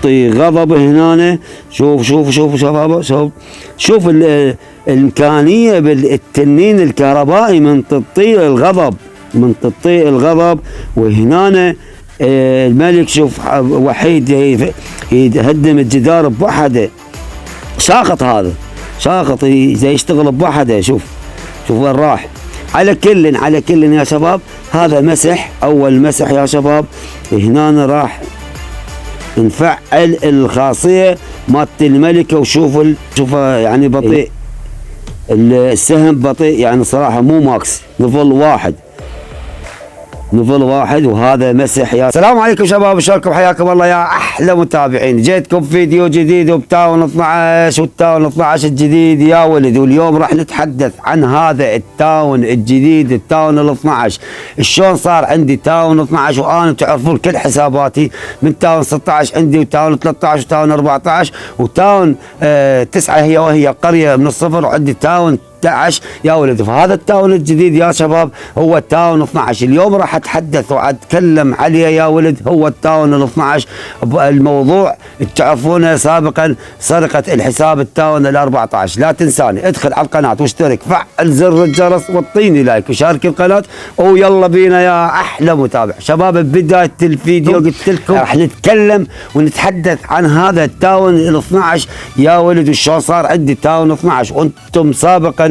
تعطي غضب هنا. شوف شباب، شوف الإمكانية بالتنين الكهربائي من تطيء الغضب، وهنا الملك شوف وحيد يهدم الجدار بوحده، ساقط، هذا ساقط زي يشتغل بوحده. شوف وين راح. على كل يا شباب، هذا مسح، اول مسح يا شباب. هنا راح نفعل الخاصية مالت الملكة، وشوف يعني بطيء، السهم بطيء يعني صراحة، مو ماكس، نفل واحد. وهذا مسح. يا السلام عليكم شباب، شلونكم؟ حياكم الله يا احلى متابعين. جيتكم فيديو جديد وبتاون 12 والتاون 12 الجديد يا ولد. واليوم راح نتحدث عن هذا التاون الجديد، التاون ال 12. شلون صار عندي تاون 12؟ وانا تعرفون كل حساباتي من تاون 16 عندي، وتاون 13 وتاون 14 وتاون 9 هي وهي قرية من الصفر، وعندي تاون 11 يا ولد. فهذا التاون الجديد يا شباب هو التاون 12. اليوم راح اتحدث واتكلم عليه يا ولد، هو التاون ال 12. الموضوع تعرفونه سابقا، سرقة الحساب التاون ال 14. لا تنساني ادخل على القناة واشترك، فعل زر الجرس واعطيني لايك وشارك القناة، ويلا بينا يا احلى متابع. شباب ببداية الفيديو قلت لكم راح نتكلم ونتحدث عن هذا التاون ال 12 يا ولد، وشلون صار عندي تاون 12. وانتم سابقا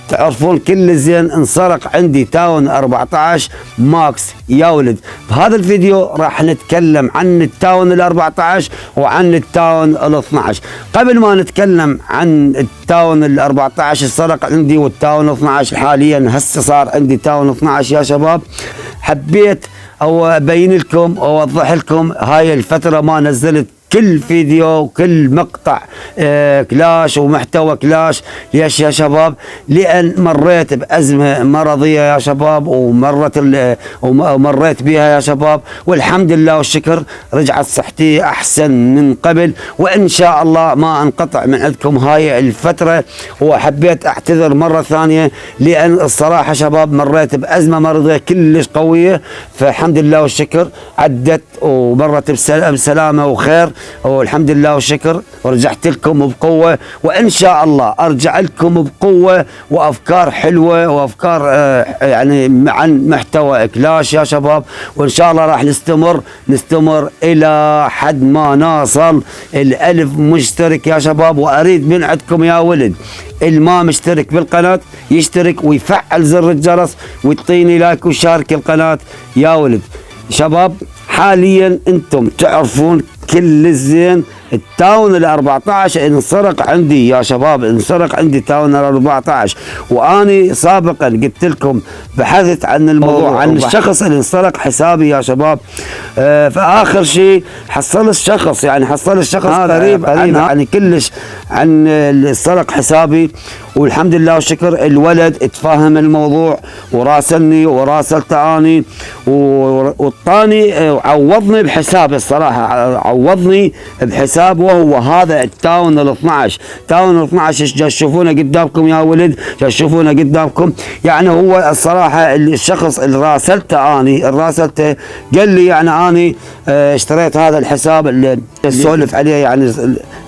تعرفون كل زين انسرق عندي تاون 14 ماكس يا ولد. بهذا الفيديو راح نتكلم عن التاون ال 14 وعن التاون ال 12. قبل ما نتكلم عن التاون ال 14 سرق عندي والتاون 12 حاليا هسه صار عندي تاون 12 يا شباب، حبيت او ابين لكم واوضح لكم. هاي الفترة ما نزلت كل فيديو وكل مقطع كلاش ومحتوى كلاش. ليش يا شباب؟ لأن مريت بأزمة مرضية يا شباب، ومريت بها يا شباب، والحمد لله والشكر رجعت صحتي أحسن من قبل، وإن شاء الله ما أنقطع من عندكم هاي الفترة. وحبيت أعتذر مرة ثانية، لأن الصراحة شباب مريت بأزمة مرضية كلش قوية، فالحمد لله والشكر عدت ومرت بسلامة وخير، والحمد لله والشكر، ورجعت لكم بقوة، وإن شاء الله أرجع لكم بقوة وأفكار حلوة وأفكار يعني عن محتوى كلاش يا شباب. وإن شاء الله راح نستمر إلى حد ما نوصل 1000 مشترك يا شباب. وأريد من عندكم يا ولد الما مشترك بالقناة يشترك ويفعل زر الجرس ويعطيني لايك ويشارك القناة يا ولد. شباب حاليا انتم تعرفون كل الزين التاون ال 14 انسرق عندي يا شباب، انسرق عندي تاون ال 14. واني سابقا قلت لكم بحثت عن الموضوع، عن الشخص اللي انسرق حسابي يا شباب. فاخر شيء حصل الشخص قريب يعني كلش عن اللي سرق حسابي، والحمد لله والشكر الولد اتفاهم الموضوع وراسلني وراسلته اني، والطاني عوضني بحساب. الصراحه عوضني بحساب، وهو هذا التاون ال 12. تاون ال 12 تشوفونه قدامكم يا ولد، تشوفونه قدامكم. يعني هو الصراحه الشخص اللي راسلته قال لي يعني اني اشتريت هذا الحساب اللي اسولف عليه، يعني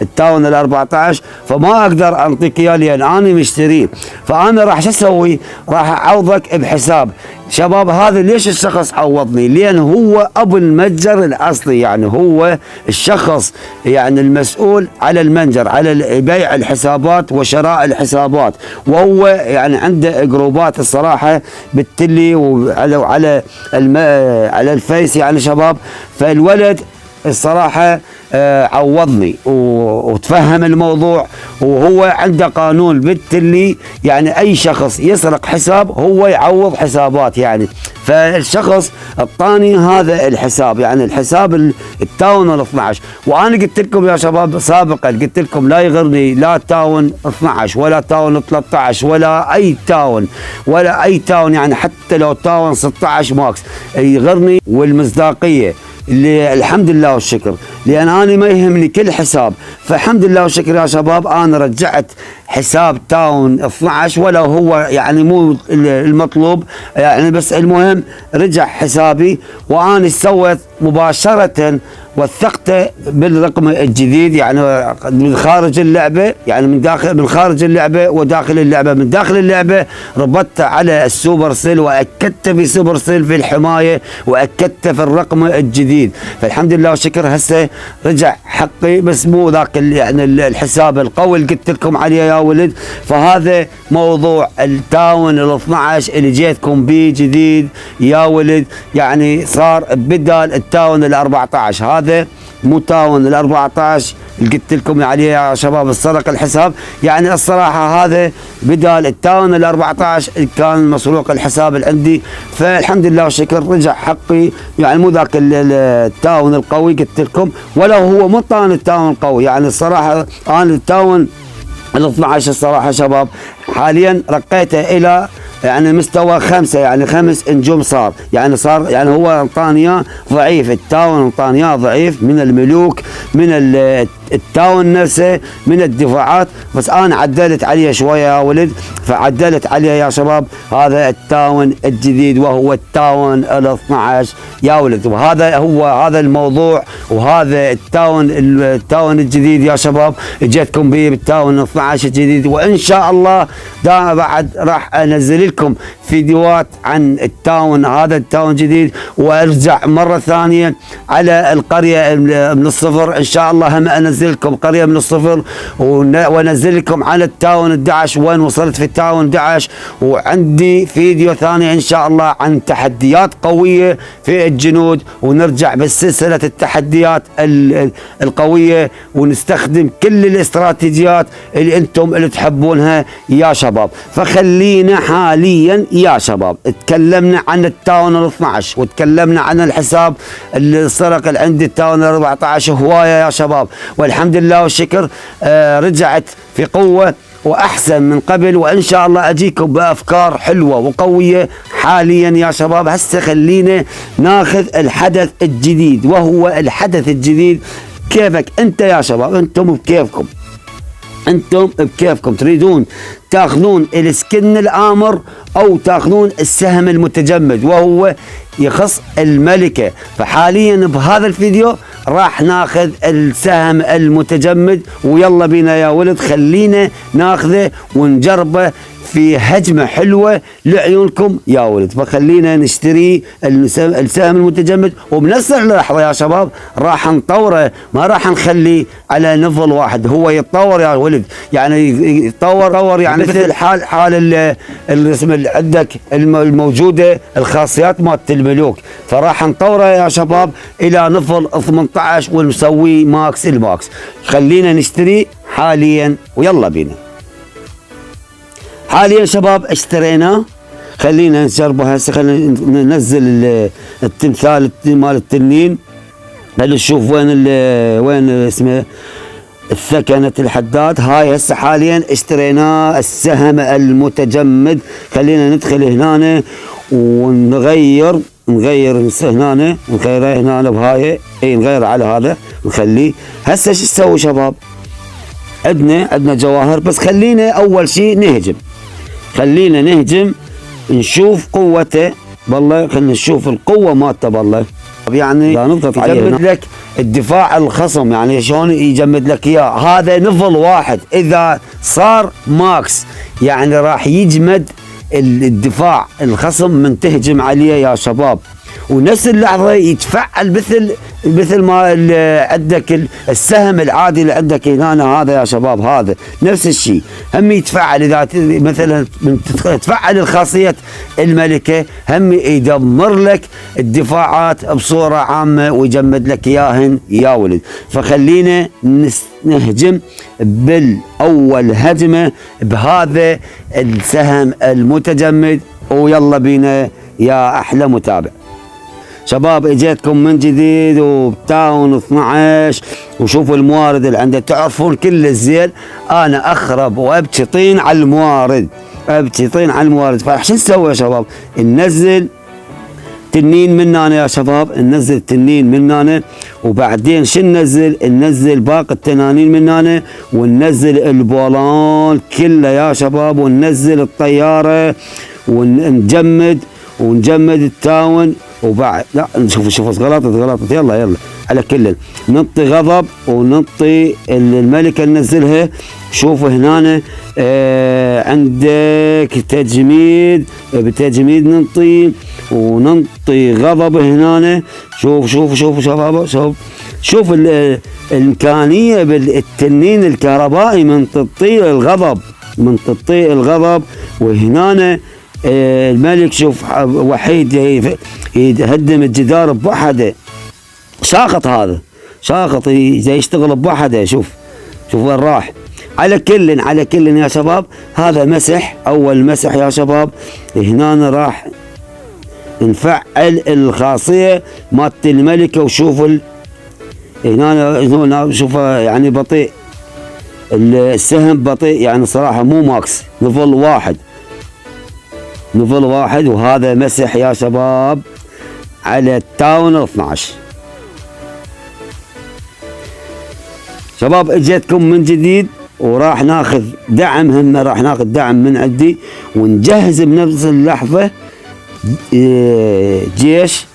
التاون ال 14، فما اقدر اعطيك اياه لان اني مشتريه. فانا راح شو اسوي؟ راح اعوضك بحساب. شباب هذا ليش الشخص عوضني؟ لان هو ابو المتجر الاصلي، يعني هو الشخص يعني المسؤول على المتجر، على بيع الحسابات وشراء الحسابات، وهو يعني عنده جروبات الصراحه بالتلي وعلى على الفيس يعني شباب. فالولد الصراحه عوضني وتفهم الموضوع، وهو عنده قانون بالتلي، يعني اي شخص يسرق حساب هو يعوض حسابات يعني. فالشخص الطاني هذا الحساب، يعني الحساب التاون ال 12. وانا قلت لكم يا شباب سابقا، قلت لكم لا يغرني لا تاون 12 ولا تاون 13 ولا اي تاون يعني حتى لو تاون 16 ماكس يغرني. والمصداقيه اللي الحمد لله والشكر، لان انا ما يهمني كل حساب. فالحمد لله والشكر يا شباب انا رجعت حساب تاون 12، ولا هو يعني مو المطلوب يعني، بس المهم رجع حسابي. وانا سويت مباشرة وثقت بالرقم الجديد، يعني من خارج اللعبه، يعني من خارج اللعبه وداخل اللعبه. من داخل اللعبه ربطت على السوبر سيل واكدت في سوبر سيل في الحمايه، واكدت في الرقم الجديد. فالحمد لله والشكر هسه رجع حقي، بس مو ذاك يعني الحساب القوي اللي قلت لكم عليه يا ولد. فهذا موضوع التاون ال 12 اللي جيتكم به جديد يا ولد، يعني صار بدل التاون ال 14. هذا مو تاون ال 14 اللي قلت لكم عليه يا شباب السرق الحساب. يعني الصراحه هذا بدال التاون ال 14 كان مسروق الحساب اللي عندي. فالحمد لله والشكر رجع حقي، يعني مو ذاك التاون القوي قلت لكم، ولا هو مو طان التاون القوي. يعني الصراحه انا التاون ال 12 الصراحه شباب حاليا رقيته الى يعني مستوى 5، يعني 5 نجوم صار. يعني يعني هو انطانيا ضعيف، التاون انطانيا ضعيف من الملوك، من التاون نفسه، من الدفاعات. بس انا عدلت عليه شويه يا ولد، فعدلت عليه يا شباب هذا التاون الجديد، وهو التاون ال 12 يا ولد. وهذا هو هذا الموضوع، وهذا التاون الجديد يا شباب جيتكم به بالتاون ال 12 الجديد. وان شاء الله دا بعد راح انزل لكم فيديوهات عن التاون، هذا التاون الجديد، وارجع مره ثانيه على القريه من الصفر ان شاء الله. هم انزل لكم قريه من الصفر، وانزل لكم على التاون 11 وين وصلت في التاون 11. وعندي فيديو ثاني ان شاء الله عن تحديات قويه في الجنود، ونرجع بالسلسله التحديات القويه، ونستخدم كل الاستراتيجيات اللي انتم اللي تحبونها يا شباب. فخلينا حاليا يا شباب تكلمنا عن التاون ال 12، وتكلمنا عن الحساب اللي سرق اللي عندي التاون ال 14 هوايه يا شباب. والحمد لله والشكر رجعت في قوه واحسن من قبل، وان شاء الله اجيكم بافكار حلوه وقويه حاليا يا شباب. هسه خلينا ناخذ الحدث الجديد، وهو الحدث الجديد كيفك انت يا شباب، انتم بكيفكم تريدون تاخذون السكن الامر او تاخذون السهم المتجمد، وهو يخص الملكه. فحاليا بهذا الفيديو راح ناخذ السهم المتجمد، ويلا بينا يا ولد خلينا ناخذه ونجربه في هجمه حلوه لعيونكم يا ولد. فخلينا نشتري السهم المتجمد، وبنفس اللحظه يا شباب راح نطوره، ما راح نخليه على نفل واحد، هو يتطور يا ولد. يعني يتطور يعني مثل حال الاسم اللي عندك الموجوده الخاصيات مالت الملوك. فراح نطوره يا شباب الى نفل 18 ونسوي ماكس الماكس. خلينا نشتري حاليا ويلا بينا. حاليا شباب اشتريناه، خلينا نجربه هسه. خلينا ننزل التمثال مال التنين، خلينا نشوف وين اسمه الثكنة الحداد. هاي هسه حاليا اشتريناه السهم المتجمد. خلينا ندخل هنا ونغير هنا، نغيره هنا بهاي، اي نغير على هذا نخليه. هسه شو نسوي شباب؟ عندنا جواهر، بس خلينا اول شيء نهجم نشوف قوته. بالله خلينا نشوف القوه مالته. بالله يعني نضغط عليه يجمد لك الدفاع الخصم، يعني شلون يجمد لك اياه. هذا نفل واحد، اذا صار ماكس يعني راح يجمد الدفاع الخصم من تهجم عليه يا شباب. ونفس اللحظه يتفعل مثل ما عندك السهم العادي اللي عندك هنا هذا يا شباب، هذا نفس الشيء هم يتفعل. اذا مثلا تفعل الخاصيه الملكه هم يدمر لك الدفاعات بصوره عامه ويجمد لك اياهن يا ولد. فخلينا نهجم بالاول هجمه بهذا السهم المتجمد، ويلا بينا يا احلى متابع. شباب اجيتكم من جديد وبتاون 12، وشوفوا الموارد اللي عنده. تعرفون كل الزين انا اخرب وابكي طين على الموارد، فشو نسوي يا شباب؟ ننزل تنين من هنا يا شباب، ننزل تنين من هنا، وبعدين شو ننزل باقي التنانين من هنا، وننزل البولان كله يا شباب، وننزل الطياره، ونجمد التاون. وبعد لا شوفوا غلطت. يلا على كل ننطي غضب وننطي الملكة ننزلها. شوفوا هنا عندك تجميد، بتجميد ننطي وننطي غضب هنا. شوف شوف الإمكانية بالتنين الكهربائي من تطيء الغضب، من تطيء الغضب. وهنا الملك شوف وحيد يهدم الجدار بوحده، ساقط، هذا ساقط يشتغل بوحده. شوف وين راح. على كل يا شباب، هذا مسح، اول مسح يا شباب. هنا راح نفعل الخاصية مالت الملكة. وشوفوا هنا شوف يعني بطيء السهم، بطيء يعني صراحة مو ماكس، نفل واحد. وهذا مسح يا شباب على التاون 12. شباب اجيتكم من جديد، وراح ناخذ دعم، راح ناخذ دعم من عندي، ونجهز بنفس اللحظة جيش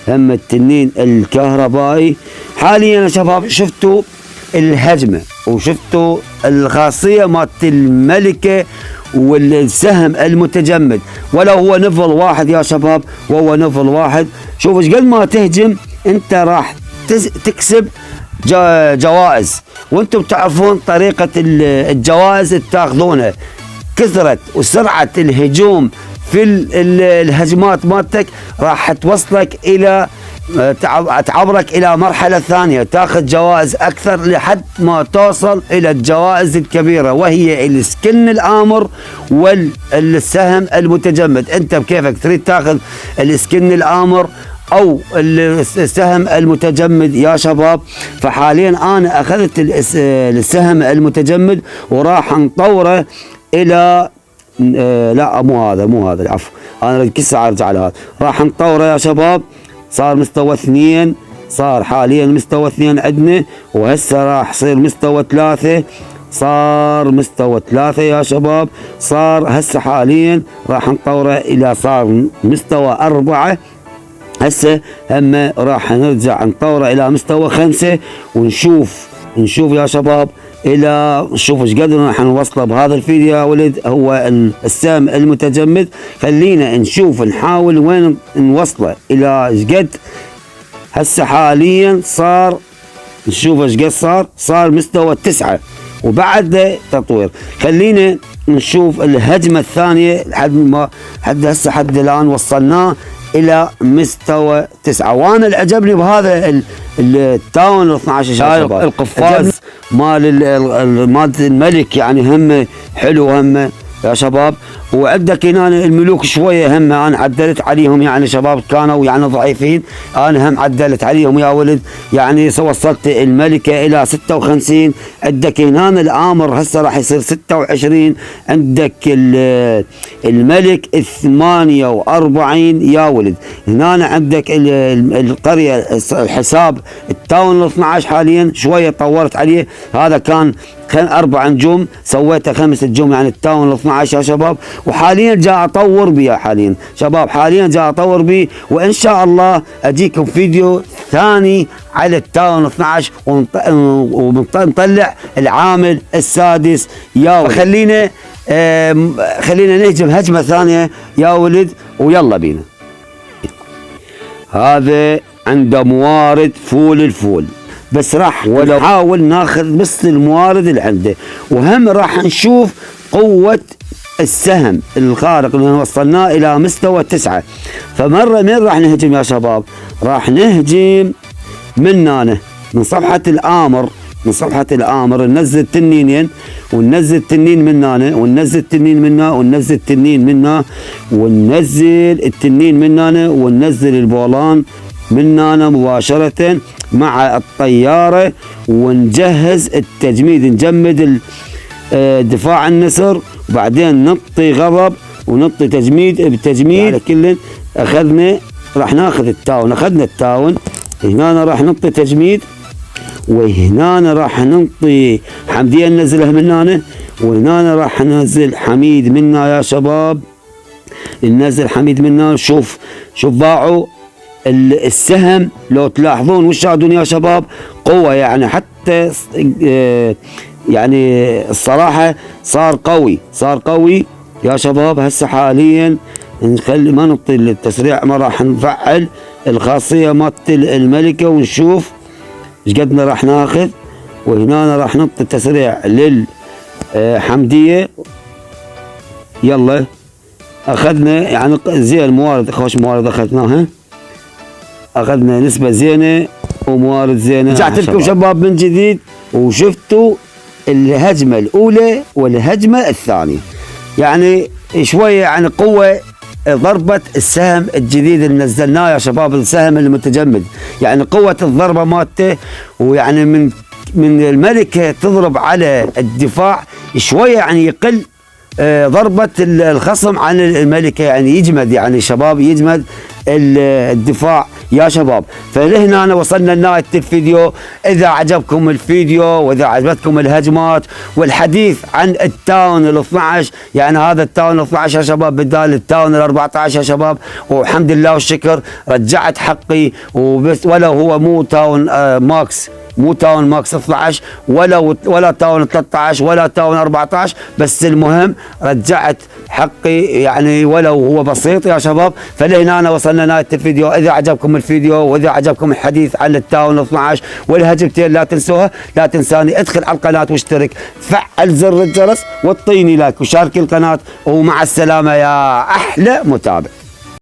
هم التنين الكهربائي. حاليا يا شباب شفتوا الهجمة وشفتوا الخاصية مالت الملكة والسهم المتجمد، ولو هو نفل واحد يا شباب، وهو نفل واحد. شوف ايش قد ما تهجم انت راح تكسب جوائز، وانتم تعرفون طريقة الجوائز اللي تاخذونها. كثرة وسرعة الهجوم في الهجمات مالتك راح توصلك الى تعبرك الى مرحلة ثانية، تاخذ جوائز اكثر لحد ما توصل الى الجوائز الكبيرة، وهي السكن الامر والسهم المتجمد. انت بكيفك تريد تاخذ السكن الامر او السهم المتجمد يا شباب. فحاليا انا اخذت السهم المتجمد وراح نطوره الى لا مو هذا العفو، انا كل ساعه ارجع لهذا. راح نطوره يا شباب، صار مستوى 2، صار حاليا مستوى 2 عندنا، وهسه راح يصير مستوى 3. صار مستوى 3 يا شباب، صار هسه حاليا راح نطوره الى صار مستوى 4. هسه هم راح نرجع نطوره الى مستوى 5، ونشوف يا شباب الى نشوف ايش قدر راح نوصله بهذا الفيديو يا ولد. هو السهم المتجمد، خلينا نشوف نحاول وين نوصله الى ايش قد. هسه حاليا صار نشوف ايش قد صار مستوى 9، وبعد تطوير. خلينا نشوف الهجمة الثانية لحد هسه حد الان وصلناه الى مستوى 9. وانا اللي عجبني بهذا التاون 12 شباب، القفاز مال الملك يعني هم حلو هم يا شباب. وعندك هنا الملوك شويه هم انا عدلت عليهم، يعني شباب كانوا يعني ضعيفين، انا هم عدلت عليهم يا ولد، يعني وصلت الملكه الى 56. عندك هنا الامر هسه راح يصير 26. عندك الملك 48 يا ولد. هنا عندك القريه الحساب التاون 12 حاليا شويه طورت عليه، هذا كان 4 نجوم سويته 5 نجوم يعني التاون 12 يا شباب. وحاليا جاء اطور بيه حاليا شباب، حاليا جاء اطور بيه، وان شاء الله اجيكم فيديو ثاني على التاون 12 ونطلع العامل السادس يا ولد. خلينا نهجم هجمه ثانيه يا ولد، ويلا بينا. هذا عنده موارد فول الفول، بس راح نحاول ناخذ بس الموارد اللي عنده، وهم راح نشوف قوة السهم الخارق اللي وصلناه الى مستوى 9. فمرة من راح نهجم يا شباب؟ راح نهجم من هنا من صفحة الامر، ننزل تنينين، وننزل تنين من هنا، وننزل تنين من هنا، وننزل تنين من هنا، وننزل التنين من هنا، وننزل البولان من هنا مباشرة مع الطيارة، ونجهز التجميد، نجمد دفاع النسر، وبعدين نطي غضب ونطي تجميد بتجميد. على كل راح ناخذ التاون، اخذنا التاون، هنا راح نطي تجميد، وهنا راح ننطي حمدية ننزلها من هنا، وهنا راح ننزل حميد منا يا شباب، ننزل حميد منا. شوف باعوا السهم لو تلاحظون وش شاهدون يا شباب قوة، يعني حتى يعني الصراحة صار قوي يا شباب. هسه حاليا نخلي ما نطي التسريع، ما راح نفعل الخاصية مالت الملكة ونشوف ايش قدنا راح ناخذ. وهنا راح نطي التسريع للحمدية. يلا اخذنا يعني زين موارد، خوش موارد اخذناها، اخذنا نسبة زينة وموارد زينة. رجعت لكم شباب من جديد وشفتوا الهجمة الاولى والهجمة الثانية، يعني شوية يعني قوة ضربة السهم الجديد اللي نزلناه يا شباب، السهم المتجمد، يعني قوة الضربة مالته. ويعني من الملكة تضرب على الدفاع شوية يعني يقل ضربة الخصم عن الملكة، يعني يجمد يعني شباب يجمد الدفاع يا شباب. فلهنا أنا وصلنا لنهاية الفيديو. إذا عجبكم الفيديو وإذا عجبتكم الهجمات والحديث عن التاون ال12، يعني هذا التاون ال12 يا شباب بدال التاون ال14 يا شباب، والحمد لله والشكر رجعت حقي وبس، ولا هو مو تاون ماكس، مو تاون ماكس 12 ولا تاون 13 ولا تاون 14، بس المهم رجعت حقي يعني ولو هو بسيط يا شباب. فلهنا أنا وصلنا نهاية الفيديو. إذا عجبكم الفيديو وإذا عجبكم الحديث عن التاون 12 والهجمتين لا تنسوها، لا تنساني ادخل على القناة واشترك، فعل زر الجرس وطيني لايك وشارك القناة، ومع السلامة يا أحلى متابع.